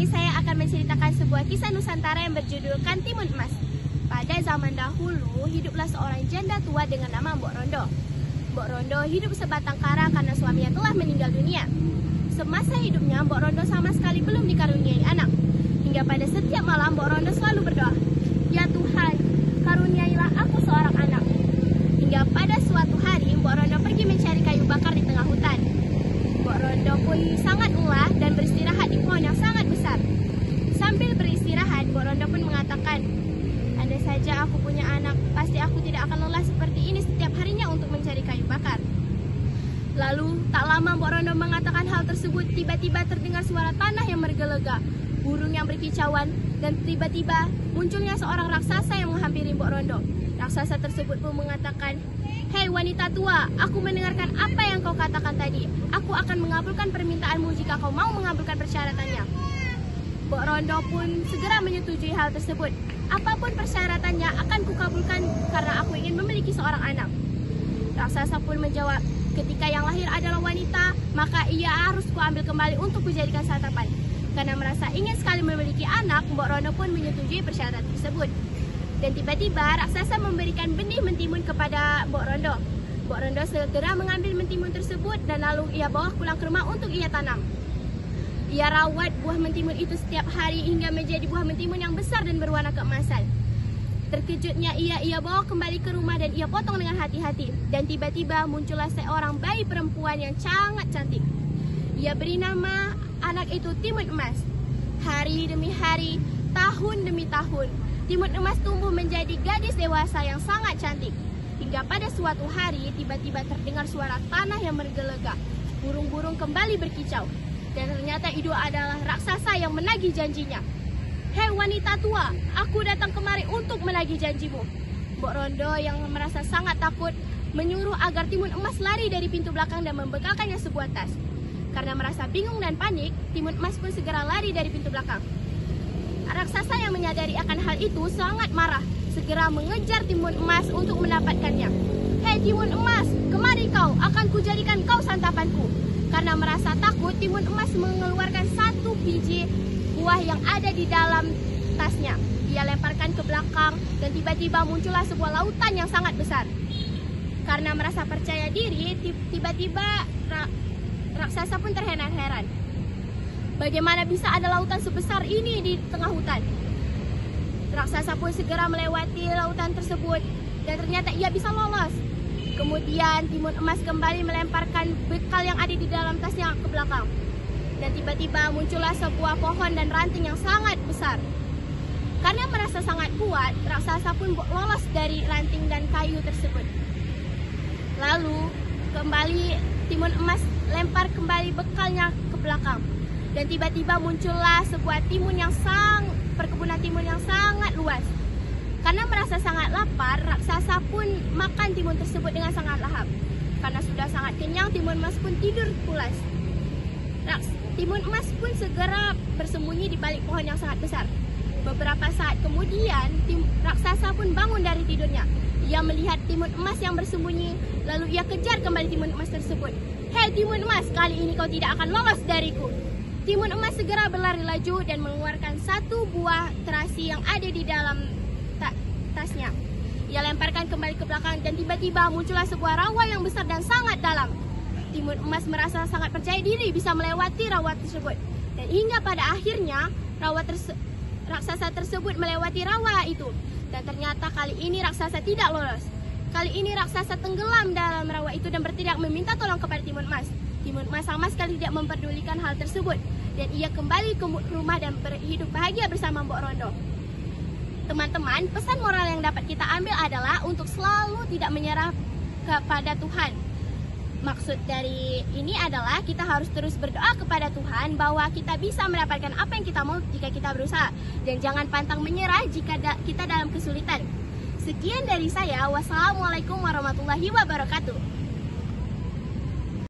ini saya akan menceritakan sebuah kisah Nusantara yang berjudulkan Timun Emas. Pada zaman dahulu, hiduplah seorang janda tua dengan nama Mbok Rondo. Mbok Rondo hidup sebatang kara karena suaminya telah meninggal dunia. Semasa hidupnya, Mbok Rondo sama sekali belum dikaruniai anak. Hingga pada setiap malam, Mbok Rondo selalu berdoa, "Ya Tuhan, karuniailah aku seorang anak." Hingga pada suatu hari, Mbok Rondo pergi mencari kayu bakar di tengah hutan. Mbok Rondo pun sangat lelah dan beristirahat di pohon yang sangat besar. Sambil beristirahat, Mbok Rondo pun mengatakan, "Andai saja aku punya anak, pasti aku tidak akan lelah seperti ini setiap harinya untuk mencari kayu bakar." Lalu, tak lama Mbok Rondo mengatakan hal tersebut, tiba-tiba terdengar suara tanah yang bergelega, burung yang berkicauan, dan tiba-tiba munculnya seorang raksasa yang menghampiri Mbok Rondo. Raksasa tersebut pun mengatakan, "Hei wanita tua, aku mendengarkan apa yang kau katakan tadi. Aku akan mengabulkan permintaanmu jika kau mau mengabulkan persyaratannya." Mbok Rondo pun segera menyetujui hal tersebut. "Apapun persyaratannya akan kukabulkan karena aku ingin memiliki seorang anak." Raksasa pun menjawab, "Ketika yang lahir adalah wanita, maka ia harus kuambil kembali untuk kujadikan santapan." Karena merasa ingin sekali memiliki anak, Mbok Rondo pun menyetujui persyaratan tersebut. Dan tiba-tiba raksasa memberikan benih mentimun kepada Mbok Rondo. Mbok Rondo segera mengambil mentimun tersebut dan lalu ia bawa pulang ke rumah untuk ia tanam. Ia rawat buah mentimun itu setiap hari hingga menjadi buah mentimun yang besar dan berwarna keemasan. Terkejutnya ia bawa kembali ke rumah dan ia potong dengan hati-hati. Dan tiba-tiba muncullah seorang bayi perempuan yang sangat cantik. Ia beri nama anak itu Timun Emas. Hari demi hari, tahun demi tahun, Timun Emas tumbuh menjadi gadis dewasa yang sangat cantik. Hingga pada suatu hari, tiba-tiba terdengar suara tanah yang bergelega. Burung-burung kembali berkicau. Dan ternyata itu adalah raksasa yang menagih janjinya. "Hei wanita tua, aku datang kemari untuk menagih janjimu." Mbok Rondo yang merasa sangat takut menyuruh agar Timun Emas lari dari pintu belakang dan membekalkannya sebuah tas. Karena merasa bingung dan panik, Timun Emas pun segera lari dari pintu belakang. Raksasa yang menyadari akan hal itu sangat marah, segera mengejar Timun Emas untuk mendapatkannya. "Hei Timun Emas, kemari kau, akan kujadikan kau santapanku." Karena merasa takut, Timun Emas mengeluarkan satu biji buah yang ada di dalam tasnya. Ia lemparkan ke belakang dan tiba-tiba muncullah sebuah lautan yang sangat besar. Karena merasa percaya diri, tiba-tiba raksasa pun terheran-heran. Bagaimana bisa ada lautan sebesar ini di tengah hutan? Raksasa pun segera melewati lautan tersebut dan ternyata ia bisa lolos. Kemudian Timun Emas kembali melemparkan bekal yang ada di dalam tasnya ke belakang. Dan tiba-tiba muncullah sebuah pohon dan ranting yang sangat besar. Karena merasa sangat kuat, raksasa pun lolos dari ranting dan kayu tersebut. Lalu kembali Timun Emas lempar kembali bekalnya ke belakang. Dan tiba-tiba muncullah sebuah perkebunan timun yang sangat luas. Karena merasa sangat lapar, raksasa pun makan timun tersebut dengan sangat lahap. Karena sudah sangat kenyang, Timun Emas pun tidur pulas. Timun Emas pun segera bersembunyi di balik pohon yang sangat besar. Beberapa saat kemudian, raksasa pun bangun dari tidurnya. Ia melihat Timun Emas yang bersembunyi, lalu ia kejar kembali Timun Emas tersebut. "Hei Timun Emas, kali ini kau tidak akan lolos dariku." Timun Emas segera berlari laju dan mengeluarkan satu buah terasi yang ada di dalam tasnya. Ia lemparkan kembali ke belakang dan tiba-tiba muncullah sebuah rawa yang besar dan sangat dalam. Timun Emas merasa sangat percaya diri bisa melewati rawa tersebut. Dan hingga pada akhirnya raksasa tersebut melewati rawa itu. Dan ternyata kali ini raksasa tidak lolos. Kali ini raksasa tenggelam dalam rawa itu dan berteriak meminta tolong kepada Timun Emas. Timun Emas sama sekali tidak memperdulikan hal tersebut. Dan ia kembali ke rumah dan berhidup bahagia bersama Mbok Rondo. Teman-teman, pesan moral yang dapat kita ambil adalah untuk selalu tidak menyerah kepada Tuhan. Maksud dari ini adalah kita harus terus berdoa kepada Tuhan bahwa kita bisa mendapatkan apa yang kita mau jika kita berusaha. Dan jangan pantang menyerah jika kita dalam kesulitan. Sekian dari saya. Wassalamualaikum warahmatullahi wabarakatuh.